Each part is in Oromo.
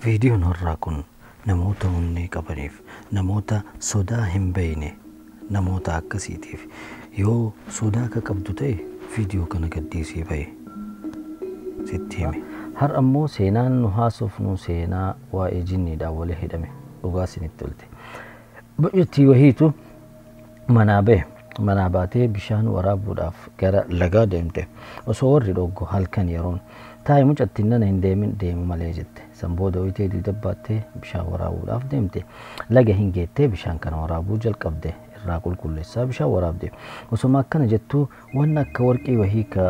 فيديو نراكن نموت مني قبريف نموت صدا هم بيني نموت عكسيتيف يو صدا كقبضتي فيديو كان قديسي بي ستيمي هر أمو سينان نحاسف نو سينا وايجيني داولي هدمي وغاسين التلتي بجتي وهيتو مناباتي بشان ورابو داف gara lagaa deemte osoo warri dhoggo halkan yeroon taa'ee mucattiin hin deemu malee jette san booda hoyitee dibdabbaattee bishaan waraabuudhaaf deemte laga hin geettee bishaan kana waraabuu jalqabde irraa qulqulleessaa bishaan waraabde osoma akkana jettuu wanna akka warqii wahii ka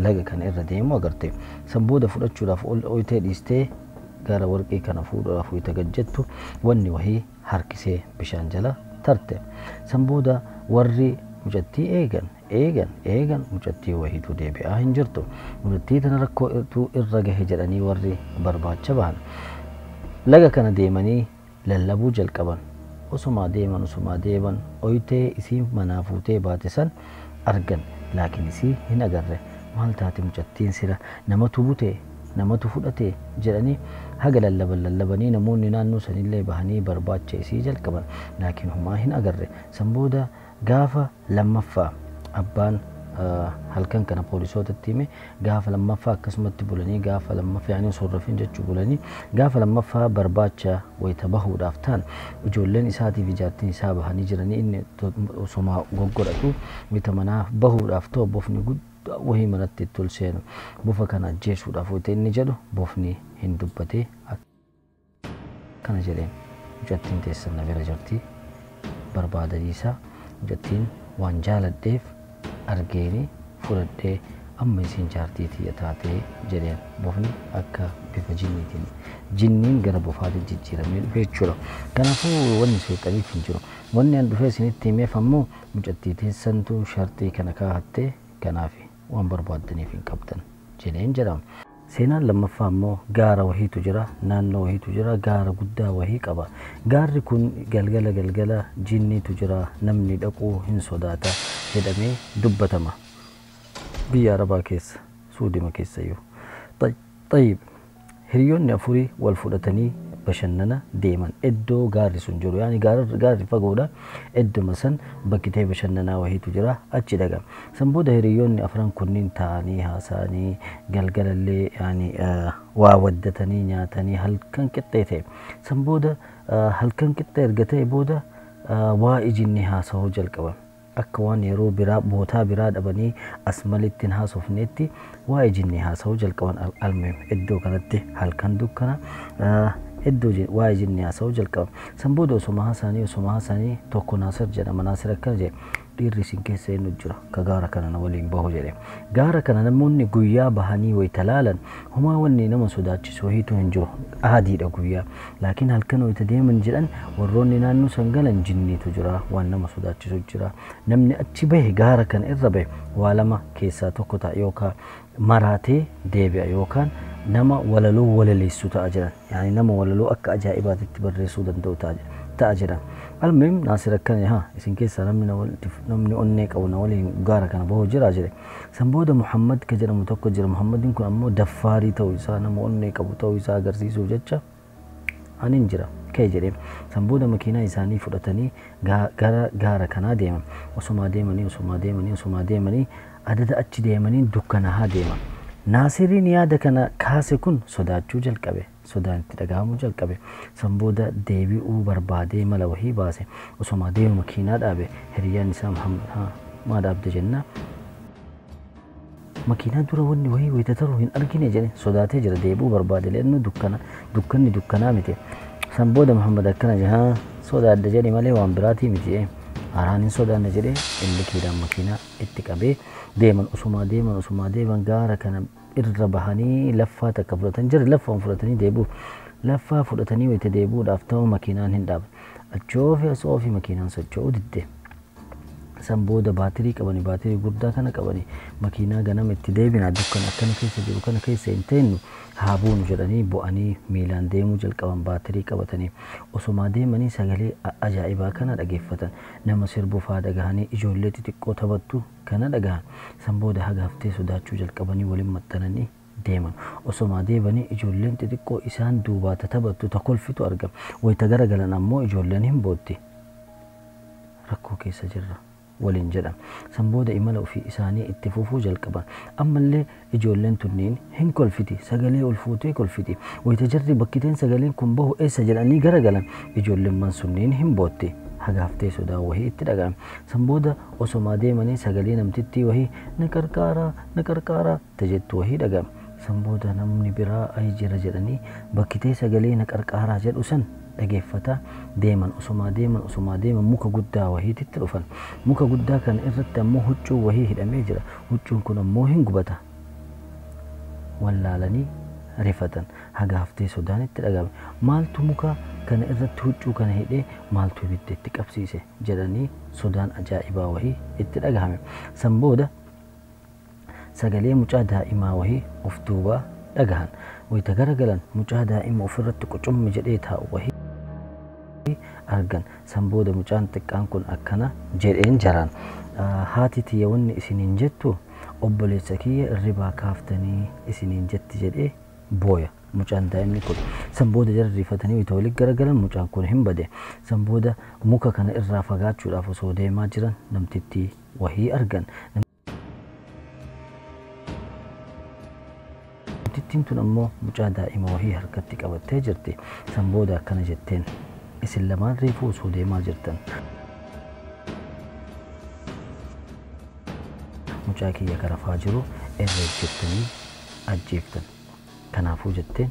laga kana irra deemu agarte san booda fudhachuudhaaf hoyitee dhiistee gara warqii kana fuudhuudhaaf hoyita gajjettu wanni wahii harkisee bishaan jala tarte san booda warri mucattii eegan mucattii wahiitu deebi'aa hin jirtu mucattii tana rakkootu irra gahe jedhanii warri barbaacha bahan laga kana deemanii lallabuu jalqaban osuma deeman oyitee isii manaa fuutee baate san argan laakiin isii hin agarre maal taate mucattiin sira namatu bute namatu fudhate jedhanii haga lallabanii namoonni naannoo sanillee bahanii barbaacha isii jalqaban laakiin humaa hin agarre san booda gaafa lammaffaa abbaan halkan kana poolisootatti hime gaafa lammaffaa akkasumatti bulanii gaafa lammaffaa yaani sorrafin jechuu bulanii gaafa lammaffaa barbaacha wayita bahuudhaaf ta'an ijoolleen isaatiif ijaartiin isaa bahanii jiranii inni osoma goggodhatu wayita manaa bahuudhaaf ta'u bofni guddaa wahii manatti itti ol seenu bofa kana ajjeesuudhaaf wayita inni jedhu bofni hin dubbatee kana jedheen mucattiin teessan na bira jirti barbaadaniisaa mucattiin waan jaaladheef argeeni fudhadhee amma isin jaartii tiyya taatee jedheen bofni akka bifa jinniitiin jinniin gara bofaatti jijjiiramee dhufe jechuudha kanaafuu wanni seexaniif hin jiru wanni an dhufee isinitti himeef ammoo mucattii teessantu shartii kana kaahattee kanaaf waan barbaaddaniif hin qabdan jedheen jedhama seenaan lammaffaa ammoo gaara wahiitu jira naannoo wahiitu jira gaara guddaa wahii qaba gaarri kun galgala jinniitu jira namni dhaquu hin sodaata jedhamee dubbatama biyya arabaa keessa suudima keessayyuu طيب hiriyoonni afurii wal fudhatanii bashannana deeman eddoo gaarri sun jiru yaani gaarri fagoodha edduma san bakkitee bashannanaa wahiitu jira achi dhaqa san booda hiriyoonni afran kunniin taa'anii haasa'anii galgalallee yaani waa waddatanii nyaatanii halkan qixxeete san booda halkan qixxee erga ta'e booda waa ijinni haasa'uu jalqaban akka waan yeroo biraa bootaa biraa dhabanii asmalittiin haasofneetti waa ijinni haasa'uu jalqaban almeem eddoo kanatti halkan dukkana eddoo waa ijinni haasa'uu jalqaban san booda osoma haasanii tokko naasir jedhama naasir akkana jedhe dhiirri isin keessa eenyu jira ka gaara kana na waliin bahu jedhe gaara kana namoonni guyyaa bahanii wayita laalan humaa wanni nama sodaachisu wahiitu hin jiru aadiidha guyyaa laakiin halkan wayita deeman jedhan warroonni naannoo san galan jinniitu jira waan nama sodaachisu jira namni achi bahe gaara kana irra bahe waa lama keessaa tokko ta'a yookaan maraatee deebi'a yookaan nama walaloo walaleessu ta'a jedhan yaani nama walaloo akka ajaa'ibaatitti barreessuu danda'u ta'a jedhan almeem naasir akkana haa isin keessaa namni onnee qabu na waliin gaara kana bahuu jira jedhe san booda muhammad ka jedhamu tokko jira muhammadin kun ammoo daffaarii ta'uu isaa nama onnee qabu ta'uu isaa agarsiisuuf jecha anin jira kee jedhe san booda makiinaa isaanii fudhatanii gara gaara kanaa deeman osuma deemanii adada achi deemanii dukkanahaa deeman naasiriin yaada kana kaase kun sodaachuu jalqabe sodaan itti dhagahamuu jalqabe san booda deebi'uu barbaadee mala wahii baase osuma deemu makiinaa dhaabe hiriyyaan isaa muhammad maa dhaabde jenna makiinaa dura wanni wahii wayita taruu hin argine jedhe sodaatee jira deebi'uu barbaade leenu dukkanni dukkanaa miti san booda muhammad akkana jedhe sodaadda jedhe malee waan biraatii miti araanin sodaanna jedhe inni kiidhaan makiinaa itti qabee deeman osuma deeman gaara kana irra bahanii laffaa takka fudhatan jira laffaan fudhatanii deebi'u laffaa fudhatanii wayita deebi'uudhaaf ta'u makiinaan hin dhaaban achoofi asoofi makiinaan socho'uu didde san booda baatirii qabanii baatirii guddaa kana qabanii makiinaa ganama itti deebina dukkan akkana keessa jiru kana keessa hin teenyu haa buunu jedhanii bu'anii miilaan deemuu jalqaban baatirii qabatanii osuma deemanii sagalee ajaa'ibaa kana dhageeffatan nama sirbu faa dhagahanii ijoollee xixiqqoo taphattu kana dhagahan san booda haga haftee sodaachuu jalqabanii waliin maxxananii deeman. Osoma deebanii ijoolleen xixiqqoo isaan duubaa taphattu takolfitu argama. Wayita garagalan ammoo ijoolleen hin bootti. Rakkoo keessa jirra waliin jedhan. San booda imala ofii isaanii itti fufuu jalqaban. Ammallee ijoolleen tunniin hin kolfiti, sagalee ol fuutee kolfiti. Wayita jarri bakkiteen sagaleen kun bahu eessa jedhanii garagalan ijoolleen man sunniin hin bootti. Hagaaftee sodaa wahii itti dhaga'ame. San booda osoma deemanii sagalee namtittii wahii na qarqaaraa tajettu wahii dhaga'ame. San booda namni biraa ayi jira jedhanii bakkitee sagalee na qarqaaraa jedhu san dhageeffata deeman. Osoma deeman muka guddaa wahiititti dhufan. Muka guddaa kana irratti ammoo huccuu wahii hidhamee jira. Huccuun kun ammoo hin gubata. Wallaalanii rifatan. Hagaaftee sodaan itti dhaga'ame. Maaltu muka kana irratti huccuu kana hidhee maaltu ibidda itti qabsiise jedhanii sodaan ajaa'ibaa wahii itti dhagahame. San booda sagalee mucaa daa'imaa wahii of duubaa dhagahan. Wayita garagalan mucaa daa'ima ofirratti qucummi jedhee taa'u wahii argan. San booda mucaan xiqqaan kun akkana jedheen jaraan haati tiyya wanni isiniin jettu obboleessa kiyya irribaa kaaftanii isiniin jetti jedhee booya. Mucaan daa'imni kun san booda jarri rifatanii wayita walitti garagalan mucaan kun hin bade. San booda muka kana irraa fagaachuudhaaf osoo deemaa jiran namtittii wahii argan. Namtittiin tun ammoo mucaa daa'ima wahii harkatti qabattee jirti. San booda akkana jetteen isin lamaan reefuu osoo deemaa jirtan mucaa kiyya karafaa jiru irra ejjettanii ajjeeftan. Kanaafuu jetteen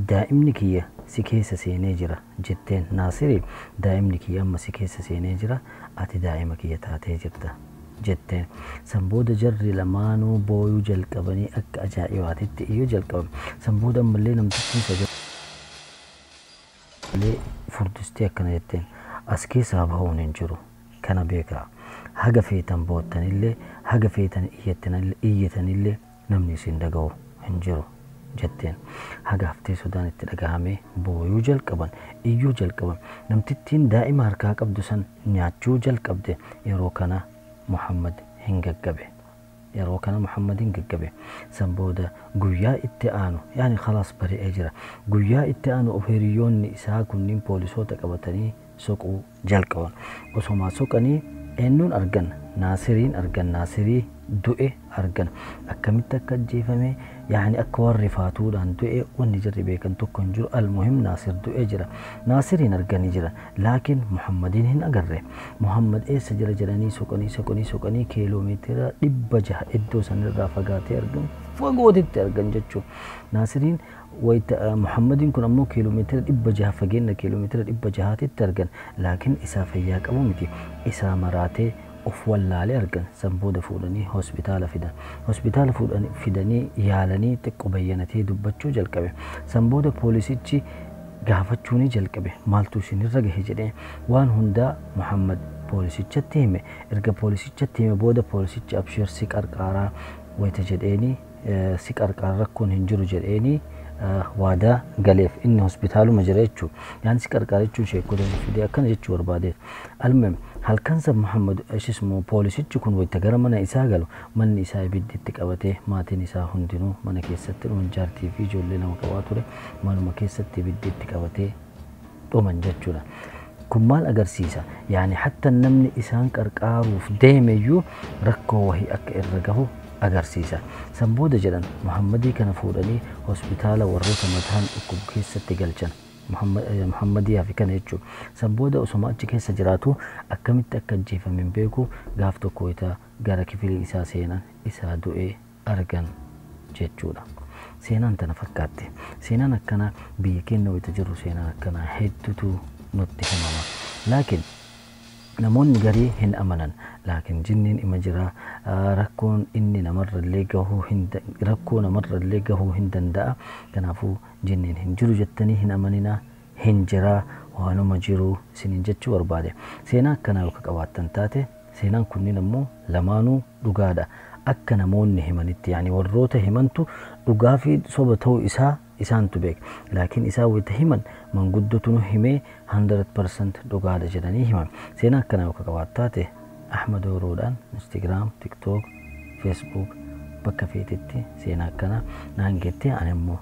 daa'imni kiyya si keessa seenee jira jetteen. Naasiri daa'imni kiyya amma si keessa seenee jira, ati daa'ima kiyya taatee jirta jetteen. San booda jarri lamaanuu booyuu jalqabanii akka ajaa'ibaatitti iyyuu jalqaban. San booda ammallee namtittiin sagalee furdistee akkana jetteen as keessaa bahuun hin jiru kana beekaa. Haga feetan boottanillee haga feetan iyyatanillee namni isin dhaga'u hin jiru jetteen. Hagaaftee sodaan itti dhagahame booyuu jalqaban, iyyuu jalqaban. Namtittiin daa'ima harkaa qabdu san nyaachuu jalqabde. Yeroo kana Muhammad hin gaggabe. San booda guyyaa itti aanu yaani khalaas bari'ee jira. Guyyaa itti aanu hiriyoonni isaa kunniin poolisoota qabatanii soquu jalqaban. Osoma soqanii eenyuun argan? Naasiriin argan. Naasirii du'e argan. Akkamitti akka ajjeefame yaani akka warri faatuudhaan du'e wanni jarri beekan tokko hin jiru. Almuhim Naasir du'e jira. Naasiriin arganii jira. Laakiin Muhammadiin hin agarre. Muhammad eessa jira jedhanii soqanii kiiloomeetira 600 iddoo sanirraa fagaatee argan. Fagootitti argan jechuudha. Naasiriin wayita Muhammadiin kun ammoo kiiloomeetira 600 fageenya kiiloomeetira 600titti argan. Laakiin isaa fayyaa qabu miti. Isaa maraatee of wallaalee argan. San booda fuudhanii hospitaala fidan. Hospitaala fidanii yaalanii xiqqoo bayyanatee dubbachuu jalqabe. San booda poolisichi gaafachuu ni jalqabe. Maaltu isinirra gahe jedhee waan hundaa Muhammad poolisichatti hime. Erga poolisichatti hime booda poolisichi abshir si qarqaaraa wayita jedheeni si qarqaara rakkoon hin jiru jedheeni waadaa galeef. Inni hospitaaluma jira jechuudha. Yaani si qarqaara jechuun sheekota fidee akkana jechuu barbaadeef. Almuhim halkan san Muhammad ishismoo poolisichi kun wayita gara mana isaa galu manni isaa ibidditti qabatee maatiin isaa hundinuu mana keessatti dhuman. Jaartii fi ijoollee nama qabaa ture manuma keessatti ibidditti qabatee dhuman jechuudha. Kun maal agarsiisa? Yaani hatta namni isaan qarqaaruuf deemeyyuu rakkoo wahii akka irra gahu agarsiisa. San booda jedhan Muhammadii kana fuudhanii hospitaala warroota mataan dhukkubu keessatti galchan. Muhammadii hafi kana jechuudha. San booda osoma achi keessa jiraatu akkamitti akka ajjeefame hin beeku. Gaaf tokko wayita gara kifilii isaa seenan isaa du'ee argan jechuudha. Seenaan tana fakkaatti. Seenaan akkana biyya keenya wayita jirru seenaan akkana hedduutu nutti himama. Laakiin namoonni garii hin amanan. Laakiin jinniin ima jira. Rakkoon inni namarrallee gahuu hin danda'a. Kanaafuu jinniin hin jiru jettanii hin amanina. Hin jira waanuma jiru isiniin jechuu barbaade. Seenaa akkanaa yoo qabaattan taate seenaan kunniin ammoo lamaanuu dhugaadha. Akka namoonni himanitti yaani warroota himantu dhugaa fi soba ta'uu isaa isaantu beeka. Laakiin isaa wayita himan manguddotu nu himee 100% dhugaadha jedhanii himan. Seenaa akkanaa yoo qabaattan taate Ahmad Oroodhaan Instagram, TikTok, Facebook bakka feetetti seenaa akkana naan geettee ani immoo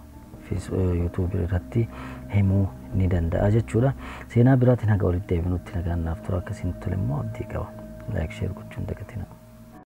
YouTube irratti himuu ni danda'a jechuudha. Seenaa biraatiin haga walitti deebinutti nagaan naaf tura akkasiin tole immoo abdii qaba. Like share gochuun dagatina.